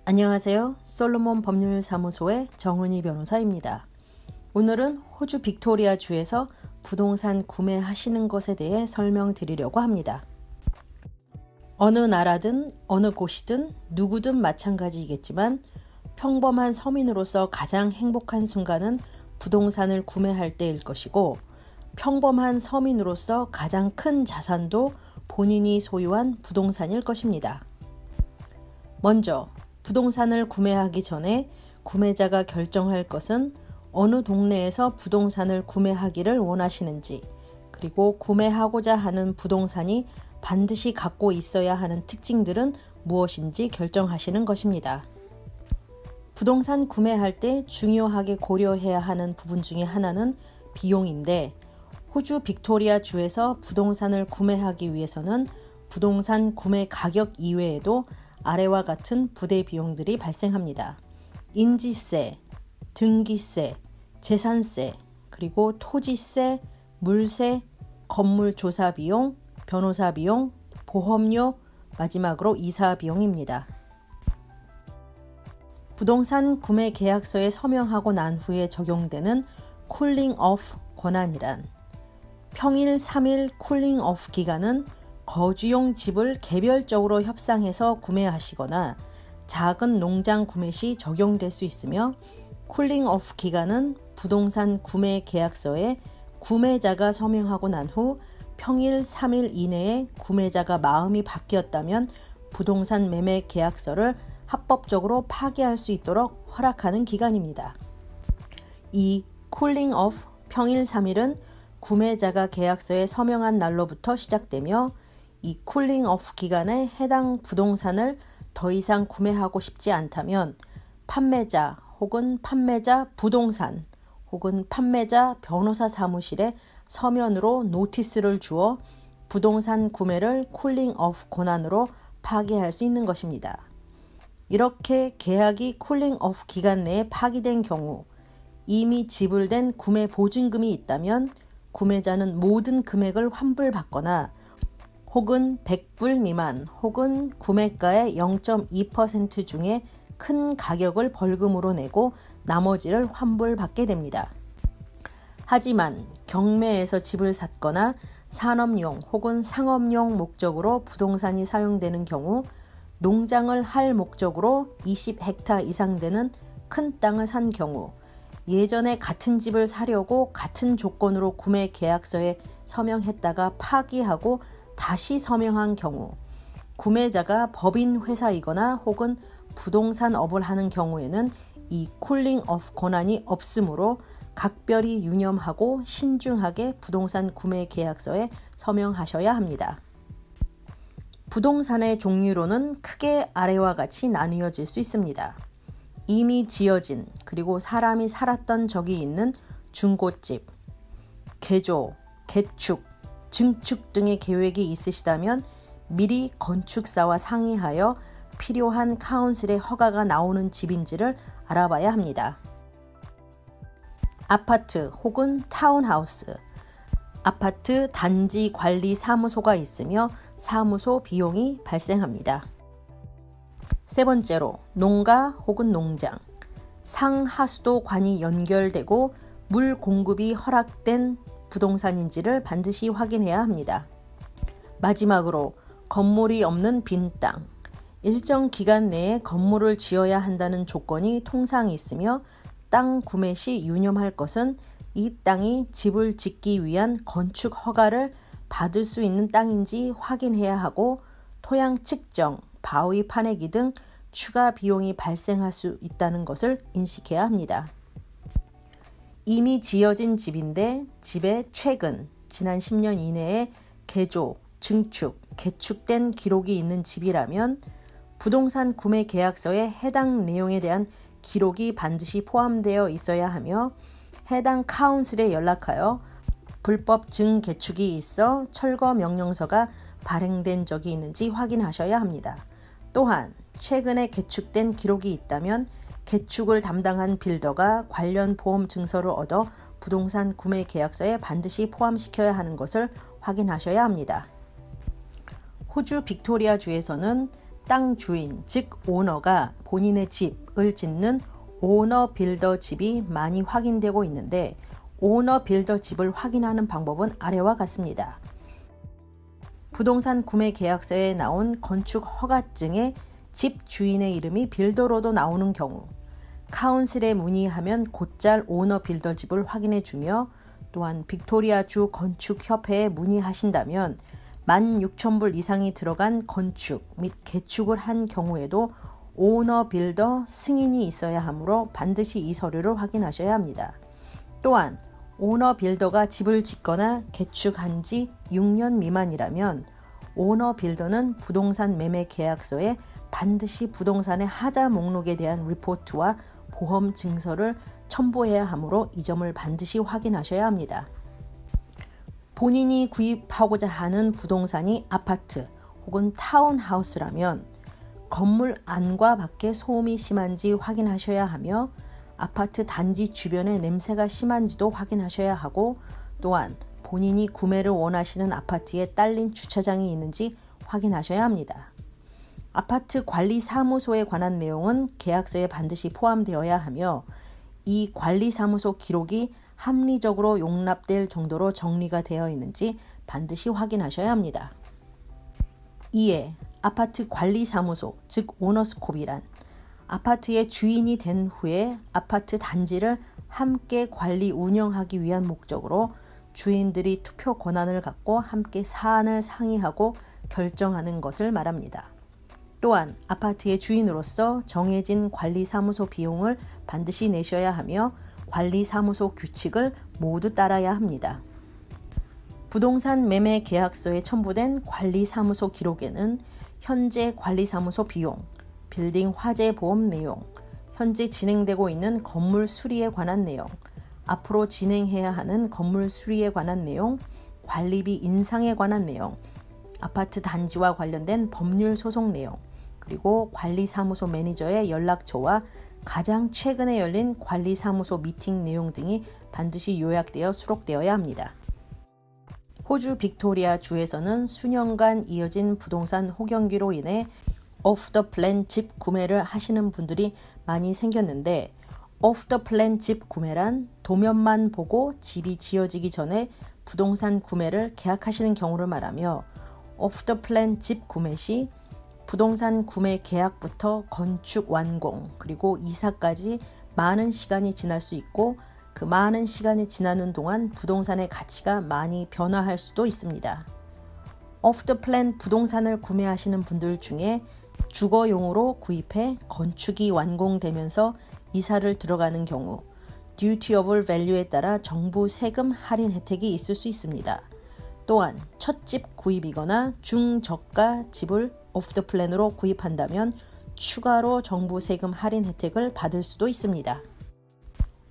안녕하세요. 솔로몬 법률사무소의 정은희 변호사입니다. 오늘은 호주 빅토리아주에서 부동산 구매하시는 것에 대해 설명드리려고 합니다. 어느 나라든 어느 곳이든 누구든 마찬가지이겠지만 평범한 서민으로서 가장 행복한 순간은 부동산을 구매할 때일 것이고, 평범한 서민으로서 가장 큰 자산도 본인이 소유한 부동산일 것입니다. 먼저 부동산을 구매하기 전에 구매자가 결정할 것은 어느 동네에서 부동산을 구매하기를 원하시는지, 그리고 구매하고자 하는 부동산이 반드시 갖고 있어야 하는 특징들은 무엇인지 결정하시는 것입니다. 부동산 구매할 때 중요하게 고려해야 하는 부분 중에 하나는 비용인데, 호주 빅토리아주에서 부동산을 구매하기 위해서는 부동산 구매 가격 이외에도 아래와 같은 부대 비용들이 발생합니다. 인지세, 등기세, 재산세, 그리고 토지세, 물세, 건물 조사 비용, 변호사 비용, 보험료, 마지막으로 이사 비용입니다. 부동산 구매 계약서에 서명하고 난 후에 적용되는 쿨링 오프 권한이란, 평일 3일 쿨링 오프 기간은 거주용 집을 개별적으로 협상해서 구매하시거나 작은 농장 구매 시 적용될 수 있으며, 쿨링 오프 기간은 부동산 구매 계약서에 구매자가 서명하고 난 후 평일 3일 이내에 구매자가 마음이 바뀌었다면 부동산 매매 계약서를 합법적으로 파기할 수 있도록 허락하는 기간입니다. 이 쿨링 오프 평일 3일은 구매자가 계약서에 서명한 날로부터 시작되며, 이 쿨링 오프 기간에 해당 부동산을 더 이상 구매하고 싶지 않다면 판매자 혹은 판매자 부동산 혹은 판매자 변호사 사무실에 서면으로 노티스를 주어 부동산 구매를 쿨링 오프 권한으로 파기할 수 있는 것입니다. 이렇게 계약이 쿨링 오프 기간 내에 파기된 경우, 이미 지불된 구매 보증금이 있다면 구매자는 모든 금액을 환불받거나 혹은 100불 미만 혹은 구매가의 0.2% 중에 큰 가격을 벌금으로 내고 나머지를 환불받게 됩니다. 하지만 경매에서 집을 샀거나 산업용 혹은 상업용 목적으로 부동산이 사용되는 경우, 농장을 할 목적으로 20헥타 이상 되는 큰 땅을 산 경우, 예전에 같은 집을 사려고 같은 조건으로 구매 계약서에 서명했다가 파기하고 다시 서명한 경우, 구매자가 법인 회사이거나 혹은 부동산업을 하는 경우에는 이 쿨링 오프 권한이 없으므로 각별히 유념하고 신중하게 부동산 구매 계약서에 서명하셔야 합니다. 부동산의 종류로는 크게 아래와 같이 나뉘어질 수 있습니다. 이미 지어진 그리고 사람이 살았던 적이 있는 중고집, 개조, 개축, 증축 등의 계획이 있으시다면 미리 건축사와 상의하여 필요한 카운슬의 허가가 나오는 집인지를 알아봐야 합니다. 아파트 혹은 타운하우스, 아파트 단지 관리 사무소가 있으며 사무소 비용이 발생합니다. 세 번째로 농가 혹은 농장, 상하수도관이 연결되고 물 공급이 허락된 부동산인지를 반드시 확인해야 합니다. 마지막으로 건물이 없는 빈 땅, 일정 기간 내에 건물을 지어야 한다는 조건이 통상 있으며, 땅 구매 시 유념할 것은 이 땅이 집을 짓기 위한 건축 허가를 받을 수 있는 땅인지 확인해야 하고, 토양 측정, 바위 파내기 등 추가 비용이 발생할 수 있다는 것을 인식해야 합니다. 이미 지어진 집인데 집에 최근 지난 10년 이내에 개조, 증축, 개축된 기록이 있는 집이라면 부동산 구매 계약서에 해당 내용에 대한 기록이 반드시 포함되어 있어야 하며, 해당 카운슬에 연락하여 불법 증개축이 있어 철거 명령서가 발행된 적이 있는지 확인하셔야 합니다. 또한 최근에 개축된 기록이 있다면 개축을 담당한 빌더가 관련 보험 증서를 얻어 부동산 구매 계약서에 반드시 포함시켜야 하는 것을 확인하셔야 합니다. 호주 빅토리아주에서는 땅 주인, 즉 오너가 본인의 집을 짓는 오너 빌더 집이 많이 확인되고 있는데, 오너 빌더 집을 확인하는 방법은 아래와 같습니다. 부동산 구매 계약서에 나온 건축 허가증에 집 주인의 이름이 빌더로도 나오는 경우, 카운슬에 문의하면 곧잘 오너 빌더 집을 확인해 주며, 또한 빅토리아주 건축협회에 문의하신다면 16,000불 이상이 들어간 건축 및 개축을 한 경우에도 오너 빌더 승인이 있어야 하므로 반드시 이 서류를 확인하셔야 합니다. 또한 오너 빌더가 집을 짓거나 개축한 지 6년 미만이라면 오너 빌더는 부동산 매매 계약서에 반드시 부동산의 하자 목록에 대한 리포트와 보험 증서를 첨부해야 하므로 이 점을 반드시 확인하셔야 합니다. 본인이 구입하고자 하는 부동산이 아파트 혹은 타운하우스라면 건물 안과 밖에 소음이 심한지 확인하셔야 하며, 아파트 단지 주변에 냄새가 심한지도 확인하셔야 하고, 또한 본인이 구매를 원하시는 아파트에 딸린 주차장이 있는지 확인하셔야 합니다. 아파트 관리 사무소에 관한 내용은 계약서에 반드시 포함되어야 하며, 이 관리 사무소 기록이 합리적으로 용납될 정도로 정리가 되어 있는지 반드시 확인하셔야 합니다. 이에 아파트 관리 사무소, 즉 오너스콥이란 아파트의 주인이 된 후에 아파트 단지를 함께 관리 운영하기 위한 목적으로 주인들이 투표 권한을 갖고 함께 사안을 상의하고 결정하는 것을 말합니다. 또한 아파트의 주인으로서 정해진 관리사무소 비용을 반드시 내셔야 하며 관리사무소 규칙을 모두 따라야 합니다. 부동산 매매 계약서에 첨부된 관리사무소 기록에는 현재 관리사무소 비용, 빌딩 화재 보험 내용, 현재 진행되고 있는 건물 수리에 관한 내용, 앞으로 진행해야 하는 건물 수리에 관한 내용, 관리비 인상에 관한 내용, 아파트 단지와 관련된 법률 소송 내용, 그리고 관리사무소 매니저의 연락처와 가장 최근에 열린 관리사무소 미팅 내용 등이 반드시 요약되어 수록되어야 합니다. 호주 빅토리아 주에서는 수년간 이어진 부동산 호경기로 인해 오프 더 플랜 집 구매를 하시는 분들이 많이 생겼는데, 오프 더 플랜 집 구매란 도면만 보고 집이 지어지기 전에 부동산 구매를 계약하시는 경우를 말하며, 오프 더 플랜 집 구매 시 부동산 구매 계약부터 건축 완공 그리고 이사까지 많은 시간이 지날 수 있고, 그 많은 시간이 지나는 동안 부동산의 가치가 많이 변화할 수도 있습니다. 오프 더 플랜 부동산을 구매하시는 분들 중에 주거용으로 구입해 건축이 완공되면서 이사를 들어가는 경우 듀티 오브 밸류에 따라 정부 세금 할인 혜택이 있을 수 있습니다. 또한 첫 집 구입이거나 중저가 집을 오프 더 플랜으로 구입한다면 추가로 정부 세금 할인 혜택을 받을 수도 있습니다.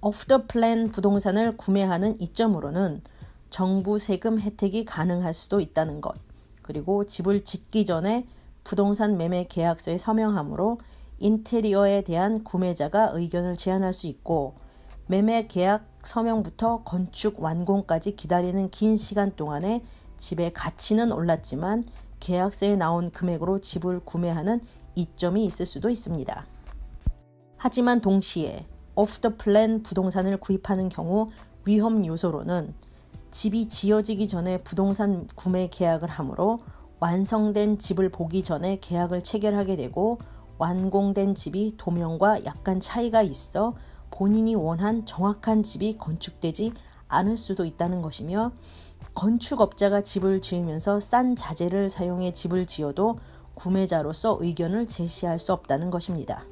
오프 더 플랜 부동산을 구매하는 이점으로는 정부 세금 혜택이 가능할 수도 있다는 것, 그리고 집을 짓기 전에 부동산 매매 계약서에 서명하므로 인테리어에 대한 구매자가 의견을 제안할 수 있고, 매매 계약 서명부터 건축 완공까지 기다리는 긴 시간 동안에 집의 가치는 올랐지만 계약서에 나온 금액으로 집을 구매하는 이점이 있을 수도 있습니다. 하지만 동시에 오프 더 플랜 부동산을 구입하는 경우 위험 요소로는 집이 지어지기 전에 부동산 구매 계약을 하므로 완성된 집을 보기 전에 계약을 체결하게 되고, 완공된 집이 도면과 약간 차이가 있어 본인이 원한 정확한 집이 건축되지 않을 수도 있다는 것이며, 건축업자가 집을 지으면서 싼 자재를 사용해 집을 지어도 구매자로서 의견을 제시할 수 없다는 것입니다.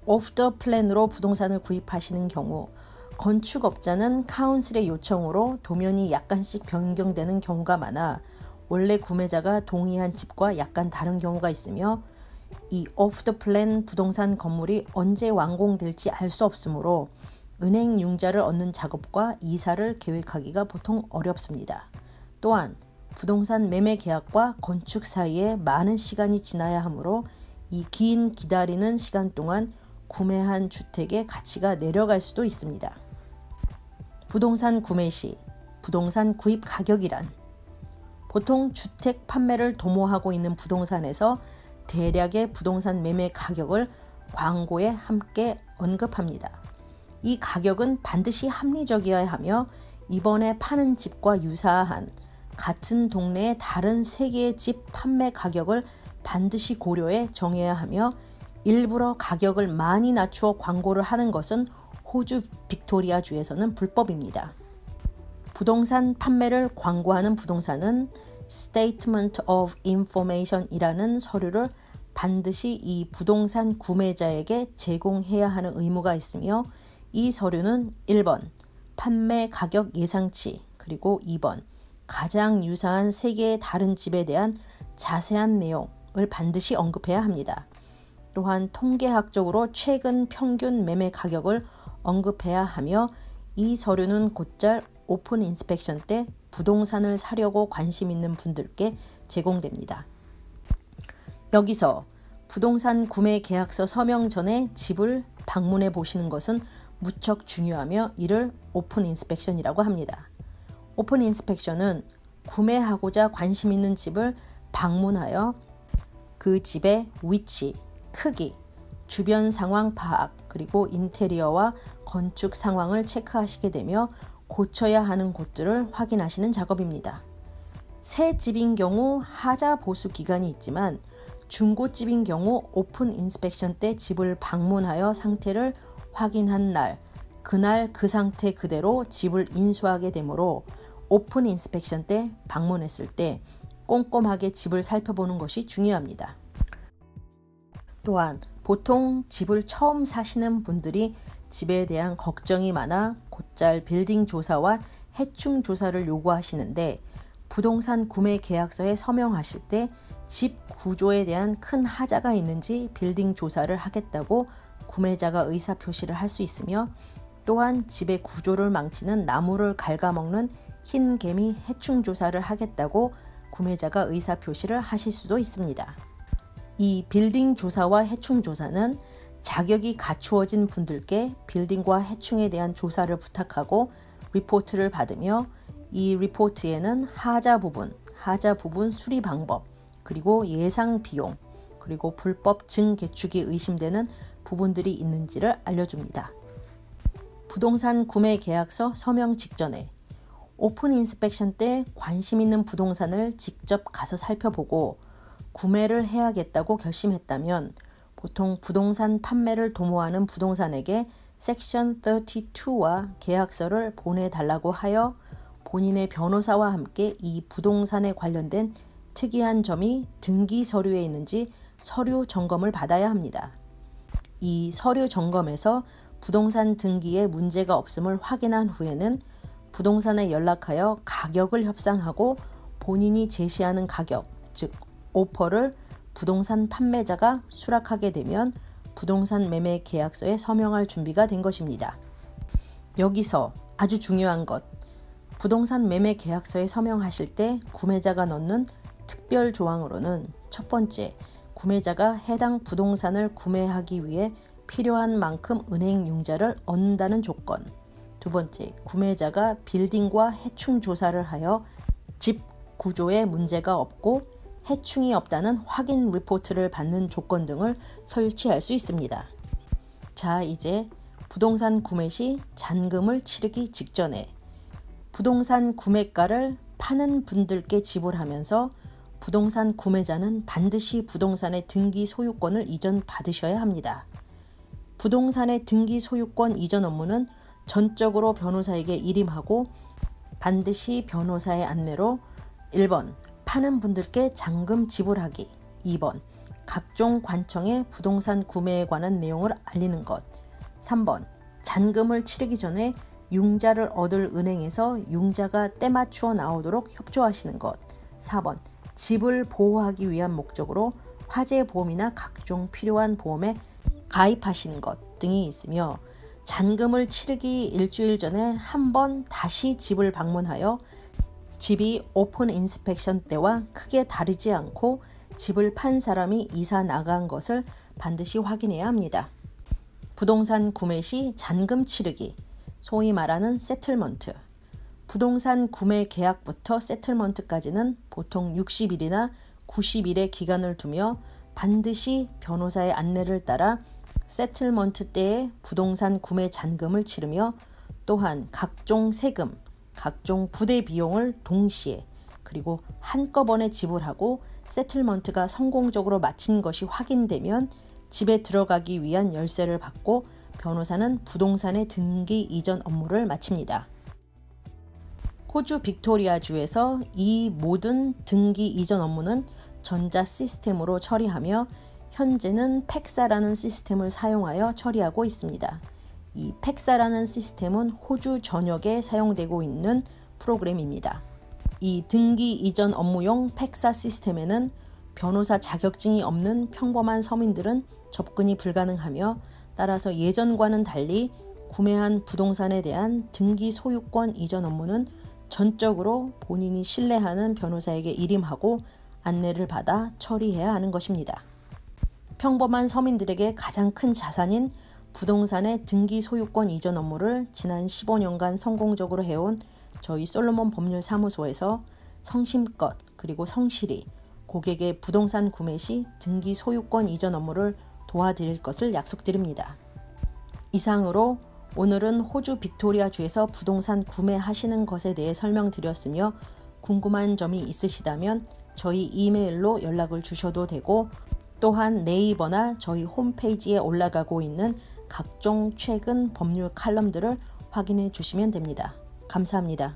오프 더 플랜으로 부동산을 구입하시는 경우 건축업자는 카운슬의 요청으로 도면이 약간씩 변경되는 경우가 많아 원래 구매자가 동의한 집과 약간 다른 경우가 있으며, 이 오프 더 플랜 부동산 건물이 언제 완공될지 알 수 없으므로 은행 융자를 얻는 작업과 이사를 계획하기가 보통 어렵습니다. 또한 부동산 매매 계약과 건축 사이에 많은 시간이 지나야 하므로 이 긴 기다리는 시간 동안 구매한 주택의 가치가 내려갈 수도 있습니다. 부동산 구매 시 부동산 구입 가격이란 보통 주택 판매를 도모하고 있는 부동산에서 대략의 부동산 매매 가격을 광고에 함께 언급합니다. 이 가격은 반드시 합리적이어야 하며 이번에 파는 집과 유사한 같은 동네의 다른 3개의 집 판매 가격을 반드시 고려해 정해야 하며 일부러 가격을 많이 낮추어 광고를 하는 것은 호주 빅토리아주에서는 불법입니다. 부동산 판매를 광고하는 부동산은 Statement of Information이라는 서류를 반드시 이 부동산 구매자에게 제공해야 하는 의무가 있으며 이 서류는 1번 판매 가격 예상치 그리고 2번 가장 유사한 3개의 다른 집에 대한 자세한 내용을 반드시 언급해야 합니다. 또한 통계학적으로 최근 평균 매매 가격을 언급해야 하며 이 서류는 곧잘 오픈 인스펙션 때 부동산을 사려고 관심 있는 분들께 제공됩니다. 여기서 부동산 구매 계약서 서명 전에 집을 방문해 보시는 것은 무척 중요하며 이를 오픈 인스펙션이라고 합니다. 오픈 인스펙션은 구매하고자 관심 있는 집을 방문하여 그 집의 위치, 크기, 주변 상황 파악, 그리고 인테리어와 건축 상황을 체크하시게 되며 고쳐야 하는 곳들을 확인하시는 작업입니다. 새 집인 경우 하자 보수 기간이 있지만 중고집인 경우 오픈 인스펙션 때 집을 방문하여 상태를 확인한 날, 그날 그 상태 그대로 집을 인수하게 되므로 오픈 인스펙션 때 방문했을 때 꼼꼼하게 집을 살펴보는 것이 중요합니다. 또한 보통 집을 처음 사시는 분들이 집에 대한 걱정이 많아 곧잘 빌딩 조사와 해충 조사를 요구하시는데 부동산 구매 계약서에 서명하실 때 집 구조에 대한 큰 하자가 있는지 빌딩 조사를 하겠다고 구매자가 의사표시를 할 수 있으며 또한 집의 구조를 망치는 나무를 갉아먹는 흰 개미 해충 조사를 하겠다고 구매자가 의사표시를 하실 수도 있습니다. 이 빌딩 조사와 해충 조사는 자격이 갖추어진 분들께 빌딩과 해충에 대한 조사를 부탁하고 리포트를 받으며 이 리포트에는 하자 부분 수리 방법, 그리고 예상 비용, 그리고 불법 증개축이 의심되는 부분들이 있는지를 알려줍니다. 부동산 구매 계약서 서명 직전에 오픈 인스펙션 때 관심 있는 부동산을 직접 가서 살펴보고 구매를 해야겠다고 결심했다면 보통 부동산 판매를 도모하는 부동산에게 섹션 32와 계약서를 보내달라고 하여 본인의 변호사와 함께 이 부동산에 관련된 특이한 점이 등기 서류에 있는지 서류 점검을 받아야 합니다. 이 서류 점검에서 부동산 등기에 문제가 없음을 확인한 후에는 부동산에 연락하여 가격을 협상하고 본인이 제시하는 가격, 즉 오퍼를 부동산 판매자가 수락하게 되면 부동산 매매 계약서에 서명할 준비가 된 것입니다. 여기서 아주 중요한 것, 부동산 매매 계약서에 서명하실 때 구매자가 넣는 특별 조항으로는 첫 번째, 구매자가 해당 부동산을 구매하기 위해 필요한 만큼 은행 융자를 얻는다는 조건. 두 번째, 구매자가 빌딩과 해충 조사를 하여 집 구조에 문제가 없고 해충이 없다는 확인 리포트를 받는 조건 등을 설치할 수 있습니다. 자, 이제 부동산 구매 시 잔금을 치르기 직전에 부동산 구매가를 파는 분들께 지불하면서 부동산 구매자는 반드시 부동산의 등기 소유권을 이전받으셔야 합니다. 부동산의 등기 소유권 이전 업무는 전적으로 변호사에게 일임하고 반드시 변호사의 안내로 1번 파는 분들께 잔금 지불하기, 2번 각종 관청에 부동산 구매에 관한 내용을 알리는 것, 3번 잔금을 치르기 전에 융자를 얻을 은행에서 융자가 때맞추어 나오도록 협조하시는 것, 4번 집을 보호하기 위한 목적으로 화재보험이나 각종 필요한 보험에 가입하시는 것 등이 있으며 잔금을 치르기 일주일 전에 한 번 다시 집을 방문하여 집이 오픈 인스펙션 때와 크게 다르지 않고 집을 판 사람이 이사 나간 것을 반드시 확인해야 합니다. 부동산 구매 시 잔금 치르기, 소위 말하는 세틀먼트. 부동산 구매 계약부터 세틀먼트까지는 보통 60일이나 90일의 기간을 두며 반드시 변호사의 안내를 따라 세틀먼트 때의 부동산 구매 잔금을 치르며 또한 각종 세금, 각종 부대 비용을 동시에 그리고 한꺼번에 지불하고 세틀먼트가 성공적으로 마친 것이 확인되면 집에 들어가기 위한 열쇠를 받고 변호사는 부동산의 등기 이전 업무를 마칩니다. 호주 빅토리아주에서 이 모든 등기 이전 업무는 전자 시스템으로 처리하며 현재는 팩사라는 시스템을 사용하여 처리하고 있습니다. 이 팩사라는 시스템은 호주 전역에 사용되고 있는 프로그램입니다. 이 등기 이전 업무용 팩사 시스템에는 변호사 자격증이 없는 평범한 서민들은 접근이 불가능하며 따라서 예전과는 달리 구매한 부동산에 대한 등기 소유권 이전 업무는 전적으로 본인이 신뢰하는 변호사에게 일임하고 안내를 받아 처리해야 하는 것입니다. 평범한 서민들에게 가장 큰 자산인 부동산의 등기 소유권 이전 업무를 지난 15년간 성공적으로 해온 저희 솔로몬 법률사무소에서 성심껏 그리고 성실히 고객의 부동산 구매 시 등기 소유권 이전 업무를 도와드릴 것을 약속드립니다. 이상으로 오늘은 호주 빅토리아주에서 부동산 구매하시는 것에 대해 설명드렸으며 궁금한 점이 있으시다면 저희 이메일로 연락을 주셔도 되고 또한 네이버나 저희 홈페이지에 올라가고 있는 각종 최근 법률 칼럼들을 확인해 주시면 됩니다. 감사합니다.